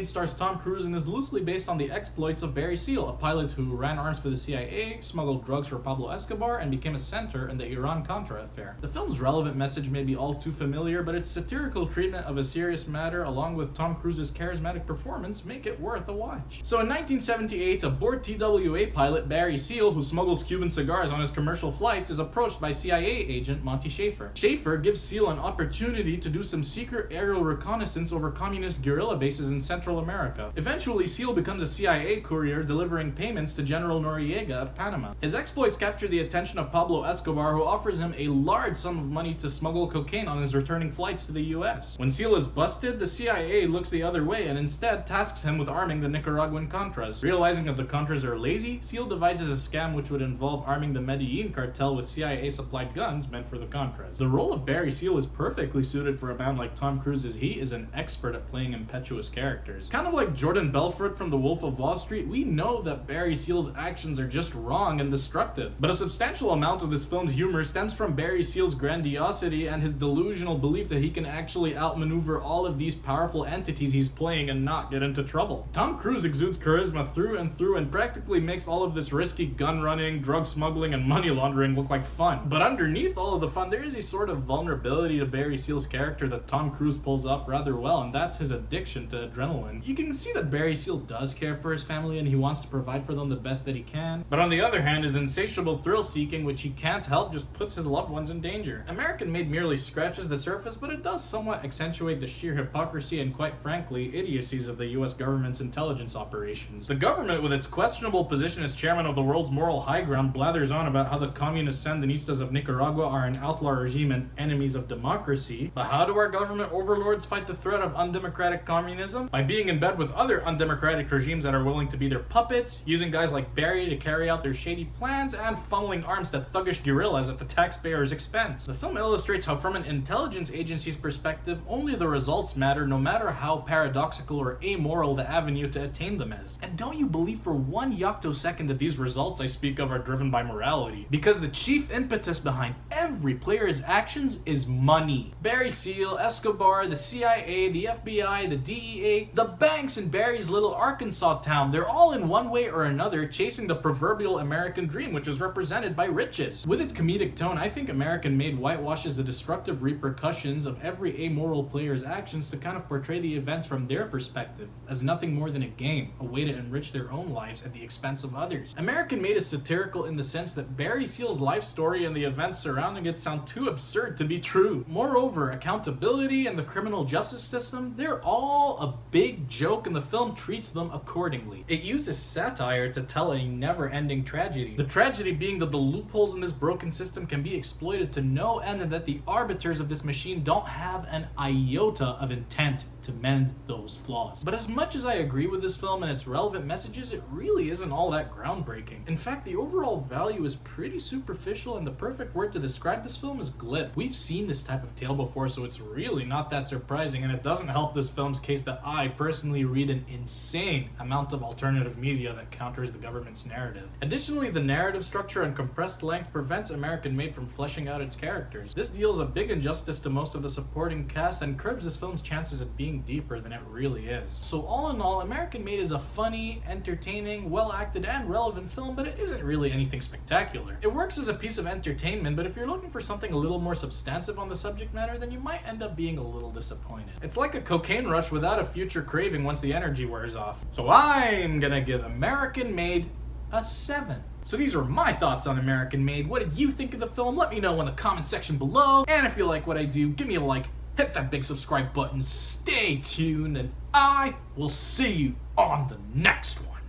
Made stars Tom Cruise and is loosely based on the exploits of Barry Seal, a pilot who ran arms for the CIA, smuggled drugs for Pablo Escobar, and became a center in the Iran-Contra affair. The film's relevant message may be all too familiar, but its satirical treatment of a serious matter, along with Tom Cruise's charismatic performance, make it worth a watch. So in 1978, aboard TWA pilot Barry Seal, who smuggles Cuban cigars on his commercial flights, is approached by CIA agent Monty Schaefer. Schaefer gives Seal an opportunity to do some secret aerial reconnaissance over communist guerrilla bases in Central America. Eventually, Seal becomes a CIA courier delivering payments to General Noriega of Panama. His exploits capture the attention of Pablo Escobar, who offers him a large sum of money to smuggle cocaine on his returning flights to the US. When Seal is busted, the CIA looks the other way and instead tasks him with arming the Nicaraguan Contras. Realizing that the Contras are lazy, Seal devises a scam which would involve arming the Medellin cartel with CIA-supplied guns meant for the Contras. The role of Barry Seal is perfectly suited for a man like Tom Cruise, as he is an expert at playing impetuous characters. Kind of like Jordan Belfort from The Wolf of Wall Street, we know that Barry Seal's actions are just wrong and destructive. But a substantial amount of this film's humor stems from Barry Seal's grandiosity and his delusional belief that he can actually outmaneuver all of these powerful entities he's playing and not get into trouble. Tom Cruise exudes charisma through and practically makes all of this risky gun running, drug smuggling, and money laundering look like fun. But underneath all of the fun, there is a sort of vulnerability to Barry Seal's character that Tom Cruise pulls off rather well, and that's his addiction to adrenaline. You can see that Barry Seal does care for his family and he wants to provide for them the best that he can, but on the other hand, his insatiable thrill-seeking, which he can't help, just puts his loved ones in danger. American Made merely scratches the surface, but it does somewhat accentuate the sheer hypocrisy and, quite frankly, idiocies of the US government's intelligence operations. The government, with its questionable position as chairman of the world's moral high ground, blathers on about how the communist Sandinistas of Nicaragua are an outlaw regime and enemies of democracy. But how do our government overlords fight the threat of undemocratic communism? By being in bed with other undemocratic regimes that are willing to be their puppets, using guys like Barry to carry out their shady plans, and funneling arms to thuggish guerrillas at the taxpayers' expense. The film illustrates how, from an intelligence agency's perspective, only the results matter, no matter how paradoxical or amoral the avenue to attain them is. And don't you believe for one yoctosecond that these results I speak of are driven by morality, because the chief impetus behind every player's actions is money. Barry Seal, Escobar, the CIA, the FBI, the DEA, the banks in Barry's little Arkansas town, they're all in one way or another chasing the proverbial American dream, which is represented by riches. With its comedic tone, I think American Made whitewashes the destructive repercussions of every amoral player's actions to kind of portray the events from their perspective as nothing more than a game, a way to enrich their own lives at the expense of others. American Made is satirical in the sense that Barry Seal's life story and the events surrounding it sound too absurd to be true. Moreover, accountability and the criminal justice system, they're all a big joke, and the film treats them accordingly. It uses satire to tell a never-ending tragedy. The tragedy being that the loopholes in this broken system can be exploited to no end, and that the arbiters of this machine don't have an iota of intent to mend those flaws. But as much as I agree with this film and its relevant messages, it really isn't all that groundbreaking. In fact, the overall value is pretty superficial, and the perfect word to describe this film is glib. We've seen this type of tale before, so it's really not that surprising, and it doesn't help this film's case that I personally read an insane amount of alternative media that counters the government's narrative. Additionally, the narrative structure and compressed length prevents American Made from fleshing out its characters. This deals a big injustice to most of the supporting cast and curbs this film's chances at being deeper than it really is. So all in all, American Made is a funny, entertaining, well-acted, and relevant film, but it isn't really anything spectacular. It works as a piece of entertainment, but if you're looking for something a little more substantive on the subject matter, then you might end up being a little disappointed. It's like a cocaine rush without a future craving once the energy wears off. So I'm gonna give American Made a 7. So these are my thoughts on American Made. What did you think of the film? Let me know in the comment section below. And if you like what I do, give me a like, hit that big subscribe button, stay tuned, and I will see you on the next one.